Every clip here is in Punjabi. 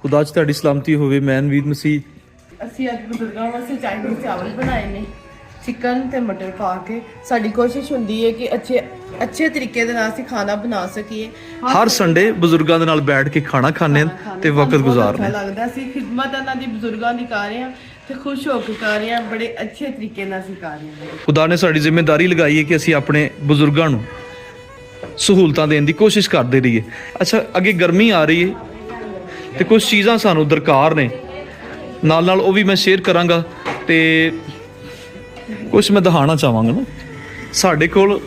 खुदा च तुहाडी सलामती होवे। मैं नवीद मसीह। ਅਸੀਂ ਅੱਜ ਬਜ਼ੁਰਗਾਂ ਵਾਸਤੇ ਚਾਈਨੀਜ਼ ਚਾਵਲ ਬਣਾਏ ਨੇ, ਚਿਕਨ ਤੇ ਮਟਰ ਪਾ ਕੇ। ਸਾਡੀ ਕੋਸ਼ਿਸ਼ ਹੁੰਦੀ ਹੈ ਕਿ ਅੱਛੇ ਤਰੀਕੇ ਦੇ ਨਾਲ ਅਸੀਂ ਖਾਣਾ ਬਣਾ ਸਕੀਏ। हर संडे ਬਜ਼ੁਰਗਾਂ ਦੇ ਨਾਲ ਬੈਠ ਕੇ ਖਾਣਾ ਖਾਣੇ ਤੇ ਵਕਤ ਗੁਜ਼ਾਰਨੇ। ਲੱਗਦਾ ਅਸੀਂ ਖਿਦਮਤ ਇਹਨਾਂ ਦੀ ਬਜ਼ੁਰਗਾਂ ਦੀ ਕਰ ਰਹੇ ਹਾਂ ਤੇ ਖੁਸ਼ ਹੋ ਕੇ ਕਰ ਰਹੇ ਹਾਂ, ਬੜੇ ਅੱਛੇ ਤਰੀਕੇ ਨਾਲ ਅਸੀਂ ਕਰ ਰਹੇ ਹਾਂ। ਖੁਦਾ ਨੇ ਸਾਡੀ ਜ਼ਿੰਮੇਵਾਰੀ ਲਗਾਈ ਹੈ ਕਿ ਅਸੀਂ ਆਪਣੇ ਬਜ਼ੁਰਗਾਂ ਨੂੰ ਸਹੂਲਤਾਂ ਦੇਣ ਦੀ ਕੋਸ਼ਿਸ਼ ਕਰਦੇ ਰਹੀਏ। ਅੱਛਾ, ਅੱਗੇ ਗਰਮੀ ਆ ਰਹੀ ਹੈ ਤੇ ਕੁਝ ਚੀਜ਼ਾਂ ਸਾਨੂੰ ਦਰਕਾਰ ਨੇ, ਨਾਲ ਉਹ ਵੀ ਮੈਂ ਸ਼ੇਅਰ ਕਰਾਂਗਾ ਤੇ ਕੁਝ ਮੈਂ ਦਿਖਾਉਣਾ ਚਾਹਾਂਗਾ ਨਾ। ਸਾਡੇ ਕੋਲ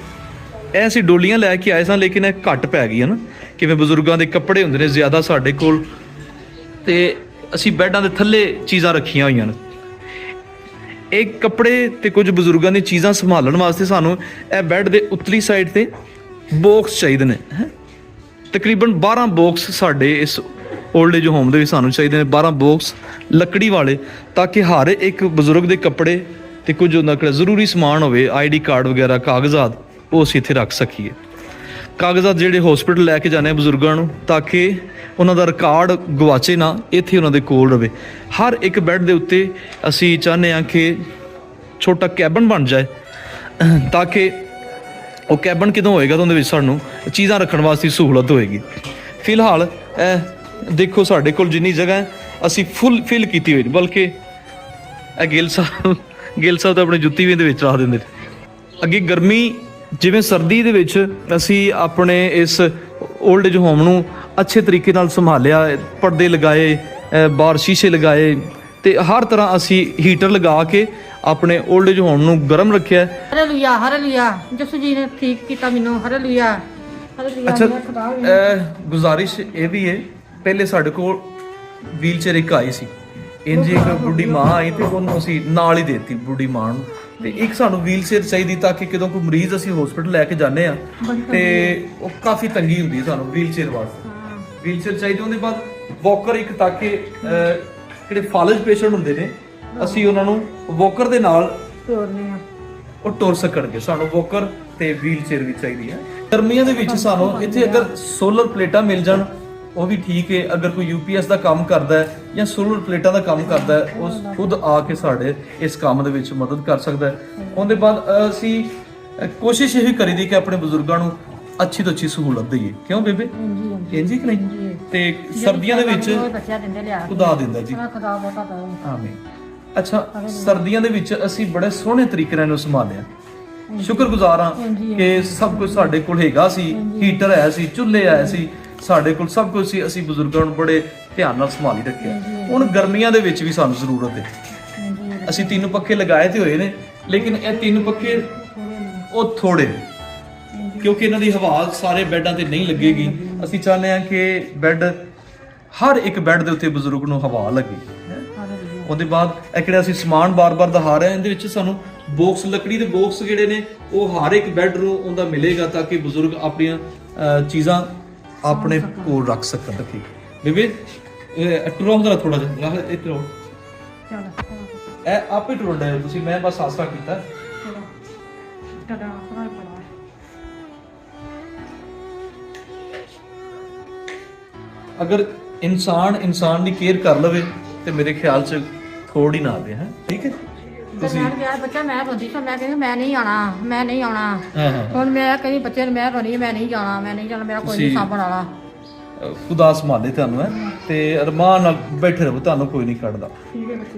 ਇਹ ਅਸੀਂ ਡੋਲੀਆਂ ਲੈ ਕੇ ਆਏ ਸਾਂ, ਲੇਕਿਨ ਇਹ ਘੱਟ ਪੈ ਗਈ ਹੈ ਨਾ। ਕਿਵੇਂ ਬਜ਼ੁਰਗਾਂ ਦੇ ਕੱਪੜੇ ਹੁੰਦੇ ਨੇ ਜ਼ਿਆਦਾ ਸਾਡੇ ਕੋਲ, ਤੇ ਅਸੀਂ ਬੈੱਡਾਂ ਦੇ ਥੱਲੇ ਚੀਜ਼ਾਂ ਰੱਖੀਆਂ ਹੋਈਆਂ ਨੇ। ਇਹ ਕੱਪੜੇ ਤੇ ਕੁਝ ਬਜ਼ੁਰਗਾਂ ਦੀਆਂ ਚੀਜ਼ਾਂ ਸੰਭਾਲਣ ਵਾਸਤੇ ਸਾਨੂੰ ਇਹ ਬੈੱਡ ਦੇ ਉਤਲੀ ਸਾਈਡ ਤੇ ਬਾਕਸ ਚਾਹੀਦੇ ਨੇ। ਤਕਰੀਬਨ 12 ਬਾਕਸ ਸਾਡੇ ਇਸ ਓਲਡ ਏਜ ਹੋਮ ਦੇ ਵਿੱਚ ਸਾਨੂੰ ਚਾਹੀਦੇ ਨੇ, 12 ਬਾਕਸ ਲੱਕੜੀ ਵਾਲੇ, ਤਾਂ ਕਿ ਹਰ ਇੱਕ ਬਜ਼ੁਰਗ ਦੇ ਕੱਪੜੇ ਤੇ ਕੁਝ ਉਹਨਾਂ ਕੋਲ ਜ਼ਰੂਰੀ ਸਮਾਨ ਹੋਵੇ, ID ਕਾਰਡ ਵਗੈਰਾ, ਕਾਗਜ਼ਾਤ, ਉਹ ਅਸੀਂ ਇੱਥੇ ਰੱਖ ਸਕੀਏ। ਕਾਗਜ਼ਾਤ ਜਿਹੜੇ ਹਸਪੀਟਲ ਲੈ ਕੇ ਜਾਂਦੇ ਆ ਬਜ਼ੁਰਗਾਂ ਨੂੰ, ਤਾਂ ਕਿ ਉਹਨਾਂ ਦਾ ਰਿਕਾਰਡ ਗਵਾਚੇ ਨਾ, ਇੱਥੇ ਉਹਨਾਂ ਦੇ ਕੋਲ ਰਵੇ। ਹਰ ਇੱਕ ਬੈੱਡ ਦੇ ਉੱਤੇ ਅਸੀਂ ਚਾਹੁੰਦੇ ਹਾਂ ਕਿ ਛੋਟਾ ਕੈਬਨ ਬਣ ਜਾਏ, ਤਾਂ ਕਿ ਉਹ ਕੈਬਨ ਕਿਦੋਂ ਹੋਏਗਾ ਤਾਂ ਉਹਦੇ ਵਿੱਚ ਸਾਨੂੰ ਚੀਜ਼ਾਂ ਰੱਖਣ ਵਾਸਤੇ ਸਹੂਲਤ ਹੋਏਗੀ। ਫਿਲਹਾਲ ਦੇਖੋ ਸਾਡੇ ਕੋਲ ਜਿੰਨੀ ਜਗ੍ਹਾ ਹੈ ਅਸੀਂ ਫਿਲ ਕੀਤੀ ਹੋਈ, ਬਲਕਿ ਇਹ ਗਿੱਲ ਸਾਹਿਬ ਤਾਂ ਆਪਣੀ ਜੁੱਤੀ ਵੀ ਇਹਦੇ ਵਿੱਚ ਰੱਖ ਦਿੰਦੇ। ਅੱਗੇ ਗਰਮੀ, ਜਿਵੇਂ ਸਰਦੀ ਦੇ ਵਿੱਚ ਅਸੀਂ ਆਪਣੇ ਇਸ ਓਲਡ ਏਜ ਹੋਮ ਨੂੰ ਅੱਛੇ ਤਰੀਕੇ ਨਾਲ ਸੰਭਾਲਿਆ, ਪਰਦੇ ਲਗਾਏ, ਬਾਹਰ ਸ਼ੀਸ਼ੇ ਲਗਾਏ, ਤੇ ਹਰ ਤਰ੍ਹਾਂ ਅਸੀਂ ਹੀਟਰ ਲਗਾ ਕੇ ਆਪਣੇ ਓਲਡ ਏਜ ਹੋਮ ਨੂੰ ਗਰਮ ਰੱਖਿਆ। ਹਾਲੇਲੂਇਆ, ਹਾਲੇਲੂਇਆ, ਯਿਸੂ ਜੀ ਨੇ ਠੀਕ ਕੀਤਾ ਮੈਨੂੰ। Hallelujah, hallelujah. ਅੱਛਾ, ਗੁਜ਼ਾਰਿਸ਼ ਇਹ ਵੀ ਹੈ, ਪਹਿਲੇ ਸਾਡੇ ਕੋਲ ਵੀਲ ਚੇਅਰ ਇੱਕ ਆਈ ਸੀ, ਇੰਜ ਇੱਕ ਬੁੱਢੀ ਮਾਂ ਆਈ ਤੇ ਉਹਨੂੰ ਅਸੀਂ ਨਾਲ ਹੀ ਦੇਤੀ ਬੁੱਢੀ ਮਾਂ ਨੂੰ, ਤੇ ਇੱਕ ਸਾਨੂੰ ਵੀਲ ਚੇਅਰ ਚਾਹੀਦੀ ਤਾਂ ਕਿ ਜਦੋਂ ਕੋਈ ਮਰੀਜ਼ ਅਸੀਂ ਹਸਪੀਟਲ ਲੈ ਕੇ ਜਾਂਦੇ ਆ ਤੇ ਉਹ ਕਾਫੀ ਤੰਗੀ ਹੁੰਦੀ ਹੈ ਸਾਨੂੰ ਵੀਲ ਚੇਅਰ ਵਾਸਤੇ। ਵੀਲ ਚੇਅਰ ਚਾਹੀਦੀ। ਉਹਦੇ ਬਾਅਦ ਵਾਕਰ ਇੱਕ, ਤਾਂ ਕਿ ਜਿਹੜੇ ਫਾਲਜ ਪੇਸ਼ੈਂਟ ਹੁੰਦੇ ਨੇ ਅਸੀਂ ਉਹਨਾਂ ਨੂੰ ਵਾਕਰ ਦੇ ਨਾਲ ਤੋਰਨੇ ਆ, ਉਹ ਟੁਰ ਸਕਣਗੇ। ਸਾਨੂੰ ਵਾਕਰ ਤੇ ਵੀਲ ਚੇਅਰ ਵੀ ਚਾਹੀਦੀ ਹੈ। ਗਰਮੀਆਂ ਦੇ ਵਿੱਚ ਸਾਨੂੰ ਇੱਥੇ ਅਗਰ ਸੋਲਰ ਪਲੇਟਾਂ ਮਿਲ ਜਾਣ ਉਹ ਵੀ ਠੀਕ ਹੈ। ਅਗਰ ਕੋਈ UPS ਦਾ ਕੰਮ ਕਰਦਾ ਹੈ ਜਾਂ ਸੋਲਰ ਪਲੇਟਾਂ ਦਾ ਕੰਮ ਕਰਦਾ ਹੈ, ਉਹ ਖੁਦ ਆ ਕੇ ਸਾਡੇ ਇਸ ਕੰਮ ਦੇ ਵਿੱਚ ਮਦਦ ਕਰ ਸਕਦਾ ਹੈ। ਉਹਦੇ ਬਾਅਦ ਅਸੀਂ ਕੋਸ਼ਿਸ਼ ਇਹ ਕਰੀਦੀ ਕਿ ਆਪਣੇ ਬਜ਼ੁਰਗਾਂ ਨੂੰ ਅੱਛੀ ਤੋਂ ਅੱਛੀ ਸਹੂਲਤ ਦਈਏ। ਕਿਉਂ ਬੇਬੇ? ਇੰਜੀ ਕਿ ਨਹੀਂ? ਤੇ ਸਰਦੀਆਂ ਦੇ ਵਿੱਚ ਖੁਦਾ ਦਿੰਦਾ ਜੀ, ਖੁਦਾ ਬਹੁਤਾ ਕਰੇ, ਆਮੀਨ। ਅੱਛਾ, ਸਰਦੀਆਂ ਦੇ ਵਿੱਚ ਅਸੀਂ ਬੜੇ ਸੋਹਣੇ ਤਰੀਕੇ ਨਾਲ ਇਹਨੂੰ ਸੰਭਾਲਿਆ। ਸ਼ੁਕਰਗੁਜ਼ਾਰ ਹਾਂ ਕਿ ਸਭ ਕੁਝ ਸਾਡੇ ਕੋਲ ਹੈਗਾ ਸੀ, ਹੀਟਰ ਆਇਆ ਸੀ, ਚੁੱਲ੍ਹੇ ਆਏ ਸੀ, ਸਾਡੇ ਕੋਲ ਸਭ ਕੁਝ ਸੀ। ਅਸੀਂ ਬਜ਼ੁਰਗਾਂ ਨੂੰ ਬੜੇ ਧਿਆਨ ਨਾਲ ਸੰਭਾਲੀ ਰੱਖਿਆ। ਹੁਣ ਗਰਮੀਆਂ ਦੇ ਵਿੱਚ ਵੀ ਸਾਨੂੰ ਜ਼ਰੂਰਤ ਹੈ। ਅਸੀਂ 3 ਪੱਖੇ ਲਗਾਏ ਤੇ ਹੋਏ ਨੇ, ਲੇਕਿਨ ਇਹ 3 ਪੱਖੇ ਉਹ ਥੋੜੇ, ਕਿਉਂਕਿ ਇਹਨਾਂ ਦੀ ਹਵਾ ਸਾਰੇ ਬੈੱਡਾਂ ਤੇ ਨਹੀਂ ਲੱਗੇਗੀ। ਅਸੀਂ ਚਾਹੁੰਦੇ ਹਾਂ ਕਿ ਬੈੱਡ, ਹਰ ਇੱਕ ਬੈੱਡ ਦੇ ਉੱਤੇ ਬਜ਼ੁਰਗ ਨੂੰ ਹਵਾ ਲੱਗੇ। ਉਹਦੇ ਬਾਅਦ ਇਹ ਕਿਹੜਾ ਅਸੀਂ ਸਮਾਨ ਬਾਰ-ਬਾਰ ਦਿਖਾ ਰਹੇ ਹਾਂ, ਇਹਦੇ ਵਿੱਚ ਸਾਨੂੰ ਬਾਕਸ, ਲੱਕੜੀ ਦੇ ਬਾਕਸ ਜਿਹੜੇ ਨੇ ਉਹ ਹਰ ਇੱਕ ਬੈੱਡ ਨੂੰ ਉਹਦਾ ਮਿਲੇਗਾ, ਤਾਂ ਕਿ ਬਜ਼ੁਰਗ ਆਪਣੀਆਂ ਚੀਜ਼ਾਂ ਆਪਣੇ ਕੋਲ ਰੱਖ ਸਕਣ। ਰੱਖੀ ਬੇਬੇ, ਟੁਰੋ ਹੁੰਦਾ ਥੋੜਾ ਜਿਹਾ, ਇਹ ਟੁਰੋ, ਇਹ ਆਪੇ ਟੁਰਦਾ ਹੈ ਤੁਸੀਂ, ਮੈਂ ਬਸ ਆਸਰਾ ਕੀਤਾ। ਅਗਰ ਇਨਸਾਨ ਦੀ ਕੇਅਰ ਕਰ ਲਵੇ ਤੇ ਮੇਰੇ ਖਿਆਲ ਚ ਥੋੜੀ ਨਾ ਆਵੇ। ਹੈ ਠੀਕ ਹੈ। ਤੁਸੀਂ ਬੱਚਾ, ਮੈਂ ਰੋਂਦੀ ਸੀ, ਮੈਂ ਕਹਿੰਦੀ ਮੈਂ ਨਹੀਂ ਆਉਣਾ, ਮੈਂ ਨਹੀਂ ਆਉਣਾ। ਹੁਣ ਮੈਂ ਕਹਿੰਦੀ ਬੱਚੇ ਨੂੰ, ਮੈਂ ਰੋਣੀ, ਮੈਂ ਨਹੀਂ ਜਾਣਾ, ਮੈਂ ਨਹੀਂ ਜਾਣਾ, ਮੇਰਾ ਕੋਈ ਨਹੀਂ ਸਾਂਭਣ ਵਾਲਾ। ਖੁਦਾ ਸੰਭਾਲੇ ਤੁਹਾਨੂੰ ਹੈ ਤੇ ਅਰਮਾਨ ਨਾਲ ਬੈਠੇ ਰਹੋ, ਤੁਹਾਨੂੰ ਕੋਈ ਨਹੀਂ ਕੱਢਦਾ।